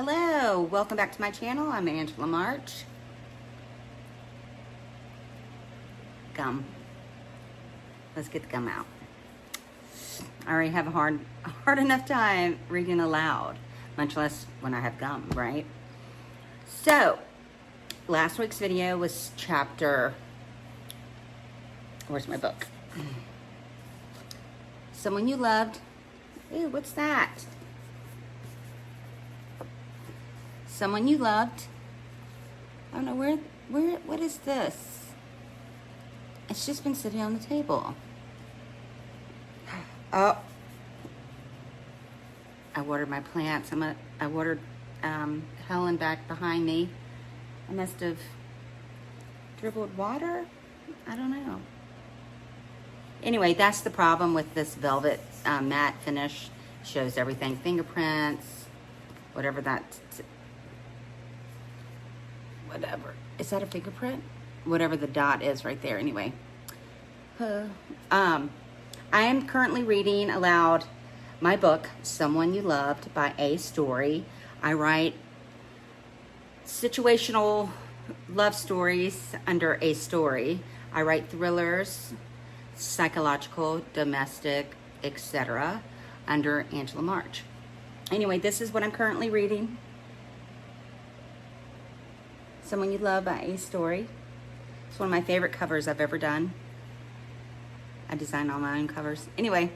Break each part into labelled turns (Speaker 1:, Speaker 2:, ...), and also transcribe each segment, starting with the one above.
Speaker 1: Hello, welcome back to my channel. I'm Angela March. Gum. Let's get the gum out. I already have a hard enough time reading aloud, much less when I have gum, right? So, last week's video was where's my book? Someone You Loved. Ew, what's that? Someone You Loved. I don't know what is this? It's just been sitting on the table. Oh, I watered my plants. I watered Helen back behind me. I must have dribbled water. I don't know. Anyway, that's the problem with this velvet matte finish. Shows everything, fingerprints, whatever whatever. Is that a fingerprint? Whatever the dot is right there, anyway. I am currently reading aloud my book, Someone You Loved by A. Story. I write situational love stories under A. Story. I write thrillers, psychological, domestic, etc. under Angela March. Anyway, this is what I'm currently reading. Someone You Love by A. Story. It's one of my favorite covers I've ever done. I design all my own covers. Anyway,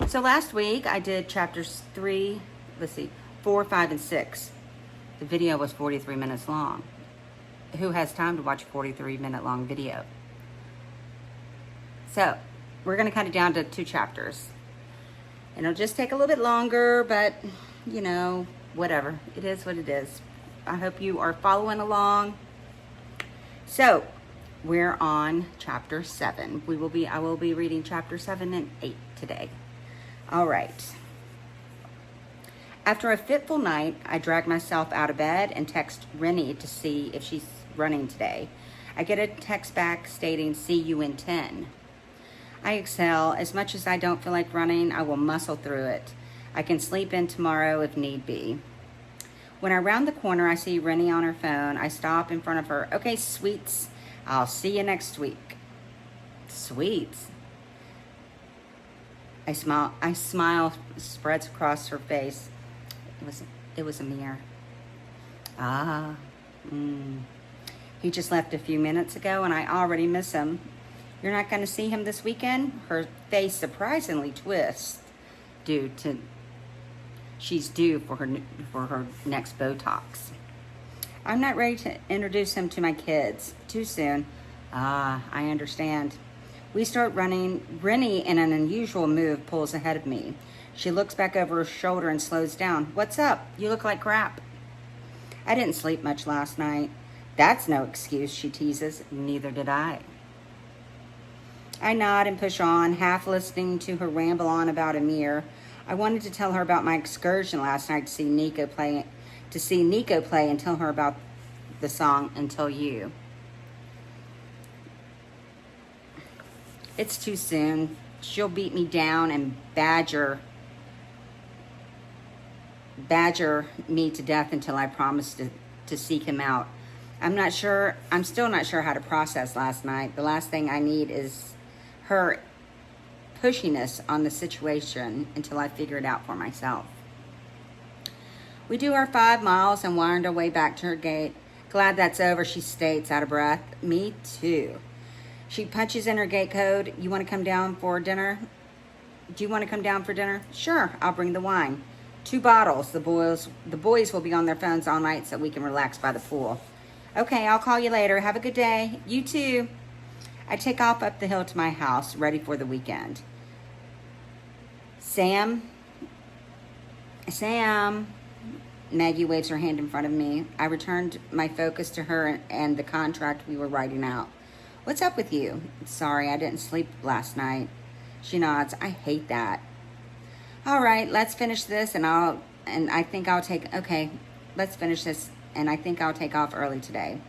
Speaker 1: so last week I did chapters 4, 5, and 6. The video was 43 minutes long. Who has time to watch a 43-minute long video? So, we're going to cut it down to 2 chapters. And it'll just take a little bit longer, but, you know, whatever. It is what it is. I hope you are following along. So, we're on chapter 7. I will be reading chapter 7 and 8 today. All right. After a fitful night, I drag myself out of bed and text Rennie to see if she's running today. I get a text back stating, "See you in 10." I exhale. As much as I don't feel like running, I will muscle through it. I can sleep in tomorrow if need be. When I round the corner, I see Rennie on her phone. I stop in front of her. "Okay, sweets, I'll see you next week." Sweets? I smile spreads across her face. It was Amir. He just left a few minutes ago and I already miss him. "You're not going to see him this weekend?" Her face surprisingly twists she's due for her next Botox. "I'm not ready to introduce him to my kids. Too soon." "I understand." We start running. Rennie, in an unusual move, pulls ahead of me. She looks back over her shoulder and slows down. "What's up? You look like crap." "I didn't sleep much last night." "That's no excuse," she teases. "Neither did I." I nod and push on, half listening to her ramble on about Amir. I wanted to tell her about my excursion last night to see Nico play and tell her about the song Until You. It's too soon. She'll beat me down and badger me to death until I promise to seek him out. I'm still not sure how to process last night. The last thing I need is her pushiness on the situation until I figure it out for myself. We do our 5 miles and wind our way back to her gate. "Glad that's over," she states, out of breath. "Me too." She punches in her gate code. "You want to come down for dinner?" "Do you want to come down for dinner?" "Sure, I'll bring the wine. 2 bottles. The boys will be on their phones all night so we can relax by the pool." "Okay, I'll call you later. Have a good day." "You too." I take off up the hill to my house, ready for the weekend. Sam. Maggie waves her hand in front of me. I returned my focus to her and the contract we were writing out. "What's up with you?" "Sorry, I didn't sleep last night." She nods. "I hate that." "All right, let's finish this let's finish this and I think I'll take off early today."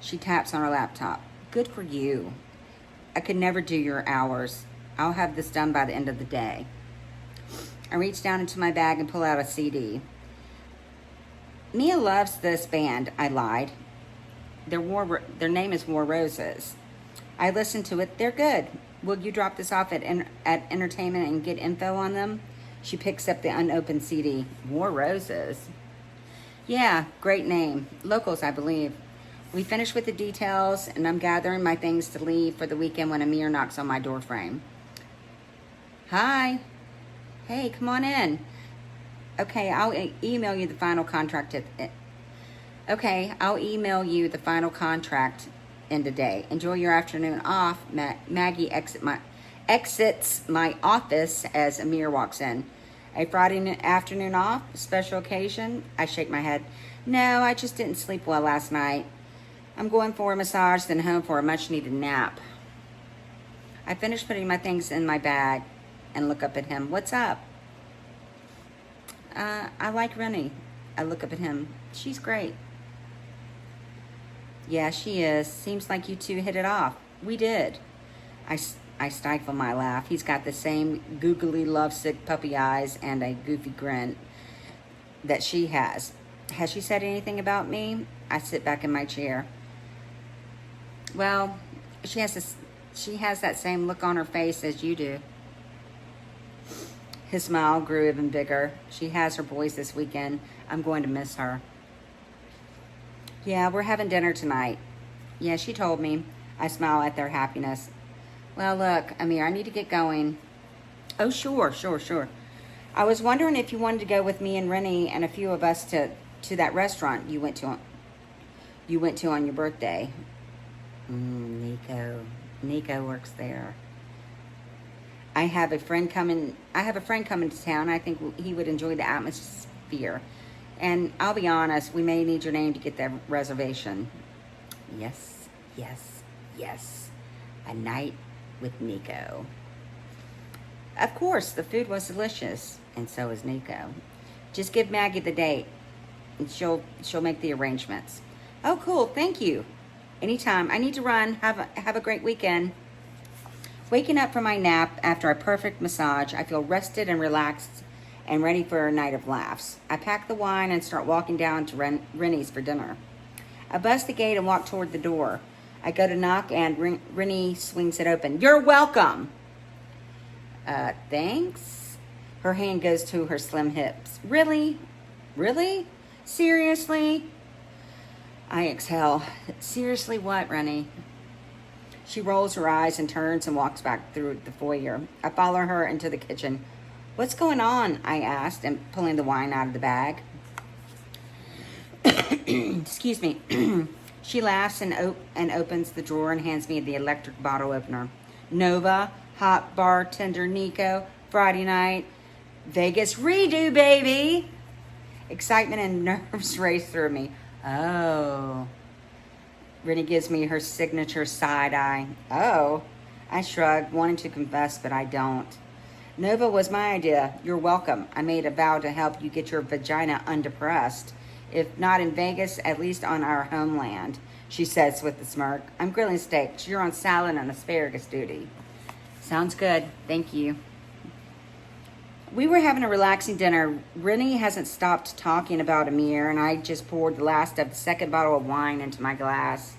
Speaker 1: She taps on her laptop. "Good for you. I could never do your hours. I'll have this done by the end of the day." I reach down into my bag and pull out a CD. Mia loves this band. I lied. Their name is War Roses. I listened to it. They're good. Will you drop this off at entertainment and get info on them? She picks up the unopened CD. War Roses. Yeah, great name. Locals, I believe. We finished with the details, and I'm gathering my things to leave for the weekend when Amir knocks on my door frame. Hi. Hey, come on in. Okay, I'll email you the final contract. I'll email you the final contract in today. Enjoy your afternoon off. Maggie exits my office as Amir walks in. A Friday afternoon off? Special occasion? I shake my head. No, I just didn't sleep well last night. I'm going for a massage, then home for a much-needed nap. I finish putting my things in my bag and look up at him. What's up? I like Rennie. I look up at him. She's great. Yeah, she is. Seems like you two hit it off. We did. I stifle my laugh. He's got the same googly, lovesick puppy eyes and a goofy grin that she has. Has she said anything about me? I sit back in my chair. Well, she has that same look on her face as you do. His smile grew even bigger. She has her boys this weekend. I'm going to miss her. Yeah, we're having dinner tonight. Yeah, she told me. I smile at their happiness. Well, look, Amir, I need to get going. Oh, sure. I was wondering if you wanted to go with me and Rennie and a few of us to that restaurant you went to on your birthday. Nico works there. I have a friend coming to town. I think he would enjoy the atmosphere. And I'll be honest, we may need your name to get that reservation. Yes. A night with Nico. Of course, the food was delicious, and so is Nico. Just give Maggie the date, and she'll make the arrangements. Oh, cool. Thank you. Anytime. I need to run. Have a great weekend. Waking up from my nap after a perfect massage, I feel rested and relaxed and ready for a night of laughs. I pack the wine and start walking down to Rennie's for dinner. I bust the gate and walk toward the door. I go to knock and Rennie swings it open. You're welcome. Thanks. Her hand goes to her slim hips. Really? Seriously? I exhale. Seriously what, Rennie? She rolls her eyes and turns and walks back through the foyer. I follow her into the kitchen. What's going on? I asked, and pulling the wine out of the bag. Excuse me. She laughs and opens the drawer and hands me the electric bottle opener. Nova, hot bartender Nico, Friday night, Vegas redo, baby. Excitement and nerves race through me. Oh. Rennie gives me her signature side eye. Oh. I shrug, wanting to confess, but I don't. Nova was my idea. You're welcome. I made a vow to help you get your vagina undepressed. If not in Vegas, at least on our homeland, she says with a smirk. I'm grilling steaks. You're on salad and asparagus duty. Sounds good. Thank you. We were having a relaxing dinner. Rennie hasn't stopped talking about Amir, and I just poured the last of the second bottle of wine into my glass.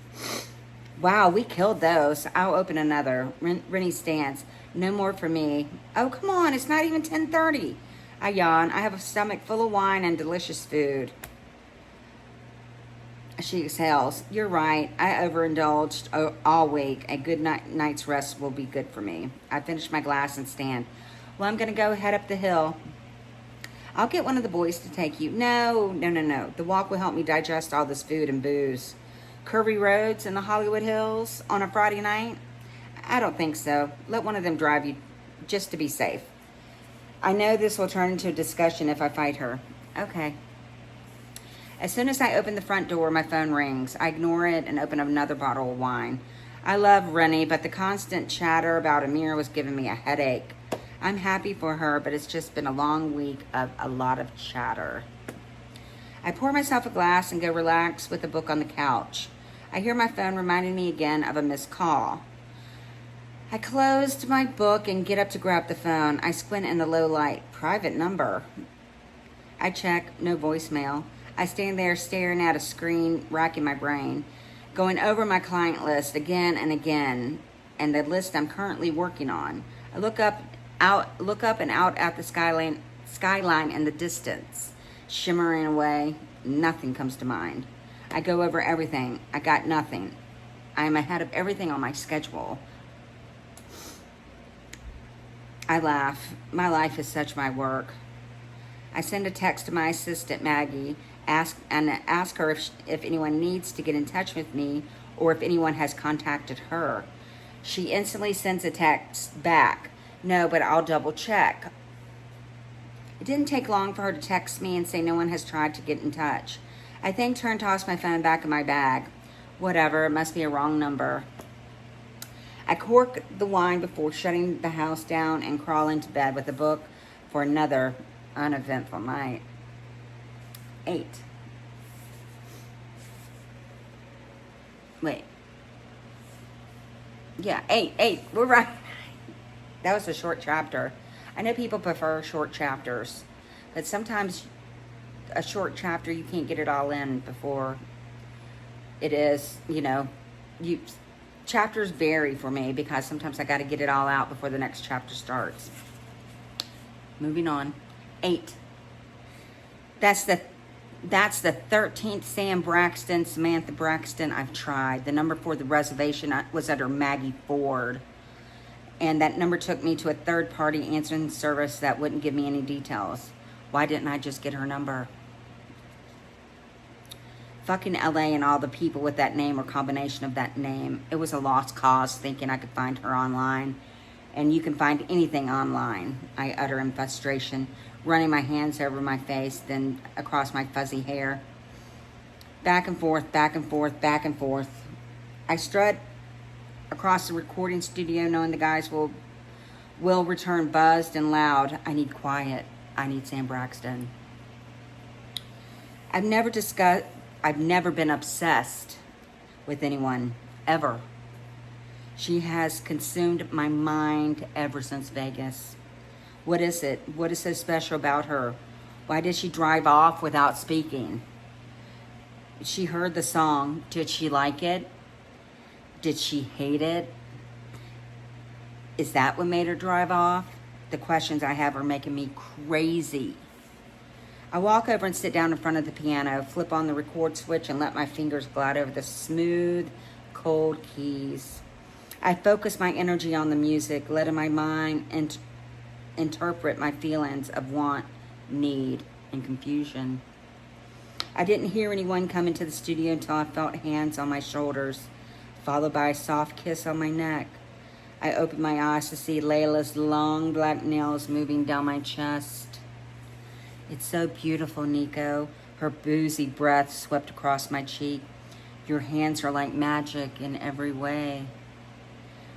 Speaker 1: Wow, we killed those. I'll open another. Rennie stands. No more for me. Oh, come on. It's not even 10:30. I yawn. I have a stomach full of wine and delicious food. She exhales. You're right. I overindulged all week. A good night's rest will be good for me. I finish my glass and stand. Well, I'm going to go head up the hill. I'll get one of the boys to take you. No. The walk will help me digest all this food and booze. Curvy roads in the Hollywood Hills on a Friday night? I don't think so. Let one of them drive you just to be safe. I know this will turn into a discussion if I fight her. Okay. As soon as I open the front door, my phone rings. I ignore it and open up another bottle of wine. I love Rennie, but the constant chatter about Amir was giving me a headache. I'm happy for her, but it's just been a long week of a lot of chatter. I pour myself a glass and go relax with a book on the couch. I hear my phone reminding me again of a missed call. I closed my book and get up to grab the phone. I squint in the low light. Private number. I check. No voicemail. I stand there staring at a screen, racking my brain, going over my client list again and again, and the list I'm currently working on. I look up and out at the skyline in the distance, shimmering away. Nothing comes to mind. I go over everything. I got nothing. I am ahead of everything on my schedule. I laugh. My life is such my work. I send a text to my assistant, Maggie, ask her if anyone needs to get in touch with me or if anyone has contacted her. She instantly sends a text back. No, but I'll double check. It didn't take long for her to text me and say no one has tried to get in touch. I thanked her and tossed my phone back in my bag. Whatever, it must be a wrong number. I cork the wine before shutting the house down and crawl into bed with a book for another uneventful night. 8. Wait. Yeah, 8. We're right. That was a short chapter. I know people prefer short chapters, but sometimes a short chapter, you can't get it all in before it is, chapters vary for me because sometimes I got to get it all out before the next chapter starts. Moving on. 8. That's the 13th Sam Braxton, Samantha Braxton I've tried. The number for the reservation was under Maggie Ford. And that number took me to a third-party answering service that wouldn't give me any details. Why didn't I just get her number? Fucking LA and all the people with that name or combination of that name. It was a lost cause thinking I could find her online. And you can find anything online, I utter in frustration, running my hands over my face, then across my fuzzy hair. Back and forth, back and forth, back and forth. I strut across the recording studio knowing the guys will return buzzed and loud. I need quiet. I need Sam Braxton. I've never been obsessed with anyone, ever. She has consumed my mind ever since Vegas. What is it? What is so special about her? Why did she drive off without speaking? She heard the song. Did she like it? Did she hate it? Is that what made her drive off? The questions I have are making me crazy. I walk over and sit down in front of the piano, flip on the record switch, and let my fingers glide over the smooth, cold keys. I focus my energy on the music, letting my mind interpret my feelings of want, need, and confusion. I didn't hear anyone come into the studio until I felt hands on my shoulders, followed by a soft kiss on my neck. I opened my eyes to see Layla's long black nails moving down my chest. It's so beautiful, Nico. Her boozy breath swept across my cheek. Your hands are like magic in every way.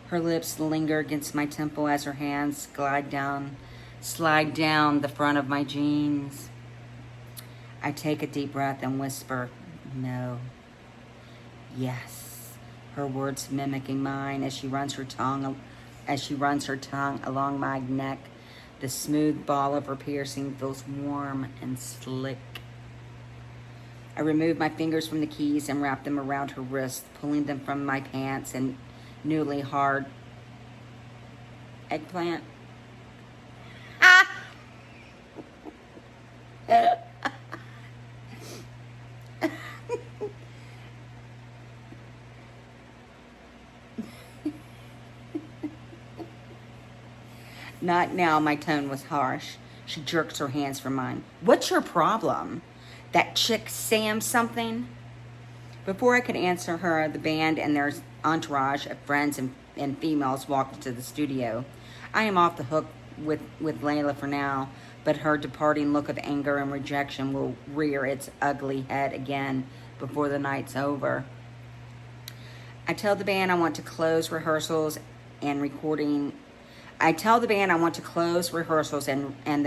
Speaker 1: Her lips linger against my temple as her hands slide down the front of my jeans. I take a deep breath and whisper, no. Yes. Her words mimicking mine as she runs her tongue along my neck. The smooth ball of her piercing feels warm and slick. I remove my fingers from the keys and wrap them around her wrist, pulling them from my pants and newly hard eggplant. Ah! Not now, my tone was harsh. She jerks her hands from mine. What's your problem? That chick Sam something? Before I could answer her, the band and their entourage of friends and females walked into the studio. I am off the hook with Layla for now, but her departing look of anger and rejection will rear its ugly head again before the night's over. I tell the band I want to close rehearsals and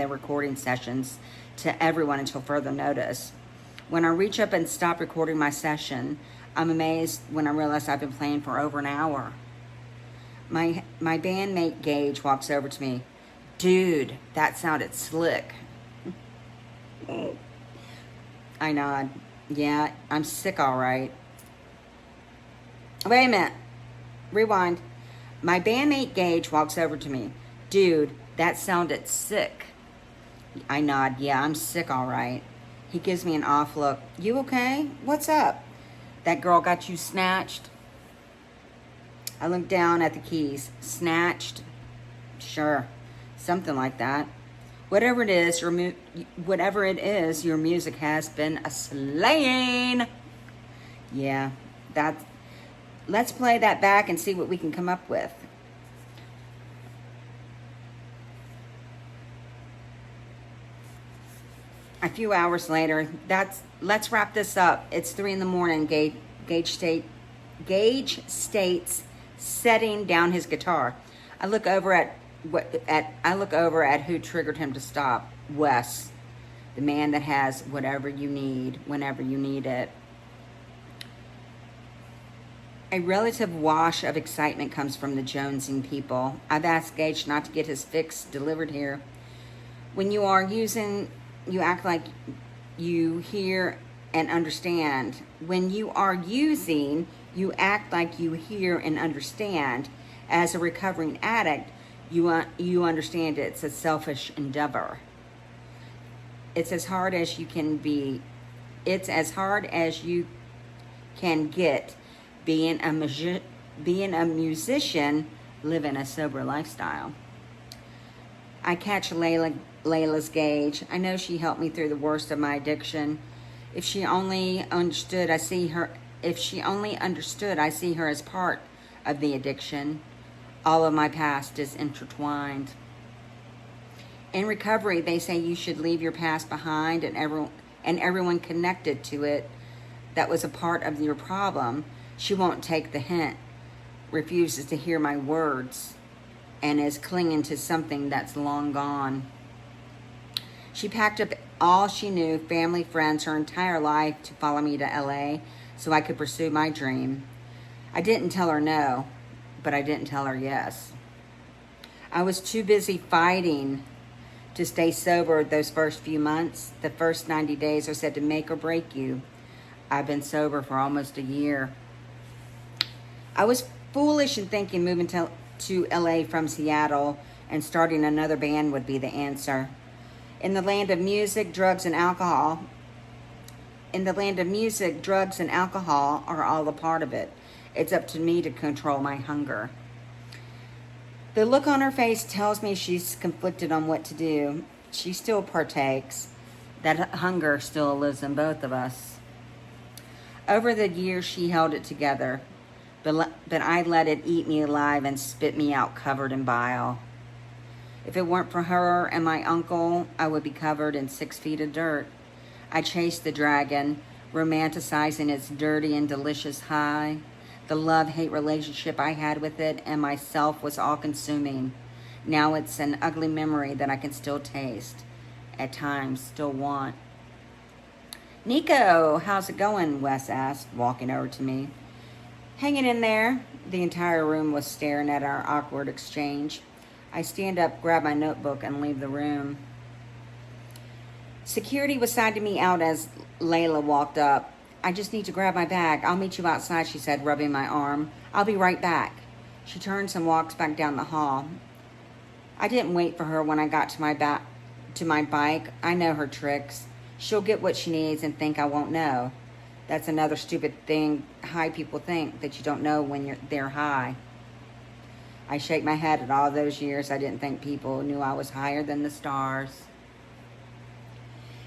Speaker 1: the recording sessions to everyone until further notice. When I reach up and stop recording my session, I'm amazed when I realize I've been playing for over an hour. My bandmate Gage walks over to me. Dude, that sounded slick. I nod. Yeah, I'm sick, all right. Wait a minute. Rewind. My bandmate Gage walks over to me. Dude, that sounded sick. I nod. Yeah, I'm sick, all right. He gives me an off look. You okay? What's up? That girl got you snatched? I look down at the keys. Snatched? Sure. Something like that. Whatever it is, your music has been a slaying. Yeah, that. Let's play that back and see what we can come up with. A few hours later, let's wrap this up. It's 3 in the morning. Gage states, setting down his guitar. I look over at who triggered him to stop. Wes, the man that has whatever you need whenever you need it. A relative wash of excitement comes from the jonesing people. I've asked Gage not to get his fix delivered here. When you are using, you act like you hear and understand. When you are using, you act like you hear and understand. As a recovering addict, you understand it's a selfish endeavor. It's as hard as you can be. It's as hard as you can get being a musician, living a sober lifestyle. I catch Layla's Gage. I know she helped me through the worst of my addiction. If she only understood, I see her as part of the addiction. All of my past is intertwined. In recovery, they say you should leave your past behind and everyone connected to it that was a part of your problem. She won't take the hint, refuses to hear my words, and is clinging to something that's long gone. She packed up all she knew, family, friends, her entire life to follow me to LA so I could pursue my dream. I didn't tell her no, but I didn't tell her yes. I was too busy fighting to stay sober those first few months. The first 90 days are said to make or break you. I've been sober for almost a year. I was foolish in thinking moving to LA from Seattle and starting another band would be the answer. In the land of music, drugs, and alcohol are all a part of it. It's up to me to control my hunger. The look on her face tells me she's conflicted on what to do. She still partakes. That hunger still lives in both of us. Over the years, she held it together, but I let it eat me alive and spit me out covered in bile. If it weren't for her and my uncle, I would be covered in 6 feet of dirt. I chased the dragon, romanticizing its dirty and delicious high. The love-hate relationship I had with it and myself was all-consuming. Now it's an ugly memory that I can still taste, at times still want. Nico, how's it going? Wes asked, walking over to me. Hanging in there. The entire room was staring at our awkward exchange. I stand up, grab my notebook, and leave the room. Security was signing me out as Layla walked up. I just need to grab my bag. I'll meet you outside, she said, rubbing my arm. I'll be right back. She turns and walks back down the hall. I didn't wait for her when I got to my bike. I know her tricks. She'll get what she needs and think I won't know. That's another stupid thing high people think, that you don't know when they're high. I shake my head at all those years I didn't think people knew I was higher than the stars.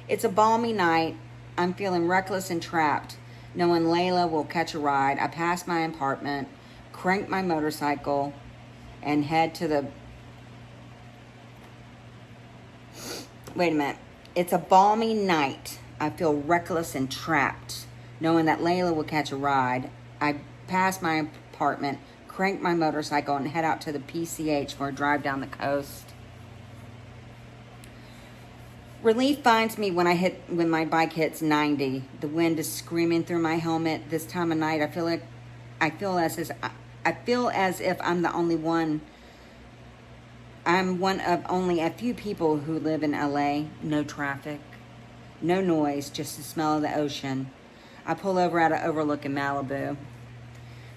Speaker 1: It's a balmy night. I'm feeling reckless and trapped, knowing Layla will catch a ride. I pass my apartment, crank my motorcycle, and head to the... Wait a minute. It's a balmy night. I feel reckless and trapped, knowing that Layla will catch a ride. I pass my apartment, crank my motorcycle, and head out to the PCH for a drive down the coast. Relief finds me when my bike hits 90. The wind is screaming through my helmet. This time of night, I feel as if I'm the only one. I'm one of only a few people who live in LA. No traffic, No noise, just the smell of the ocean. I pull over at an overlook in Malibu.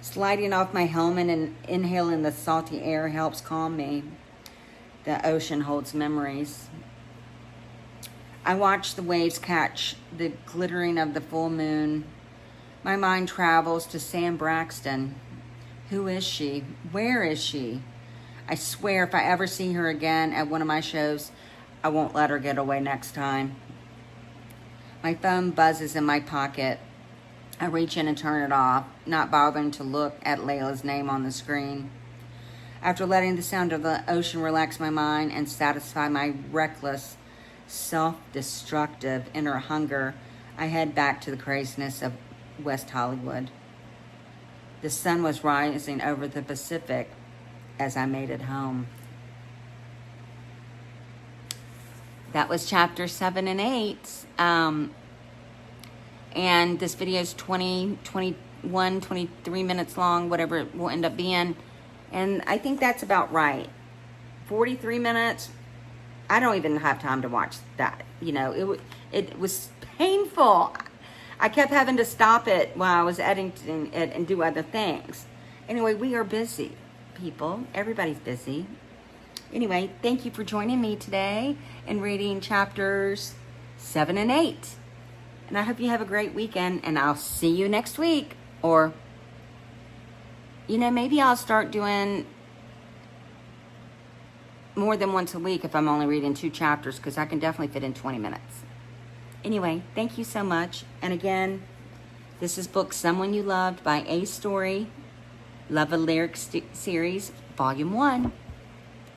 Speaker 1: Sliding off my helmet and inhaling the salty air helps calm me. The ocean holds memories. I watch the waves catch the glittering of the full moon. My mind travels to Sam Braxton. Who is she? Where is she? I swear if I ever see her again at one of my shows, I won't let her get away next time. My phone buzzes in my pocket. I reach in and turn it off, not bothering to look at Layla's name on the screen. After letting the sound of the ocean relax my mind and satisfy my reckless, self-destructive inner hunger, I head back to the craziness of West Hollywood. The sun was rising over the Pacific as I made it home. That was chapter 7 and 8. And this video is 20, 21, 23 minutes long, whatever it will end up being. And I think that's about right. 43 minutes, I don't even have time to watch that. You know, it was painful. I kept having to stop it while I was editing it and do other things. Anyway, we are busy, people. Everybody's busy. Anyway, thank you for joining me today and reading chapters 7 and 8. And I hope you have a great weekend, and I'll see you next week. Or, you know, maybe I'll start doing more than once a week if I'm only reading 2 chapters, because I can definitely fit in 20 minutes. Anyway, thank you so much. And again, this is book Someone You Loved by A Story, Love a Lyric series, Volume 1.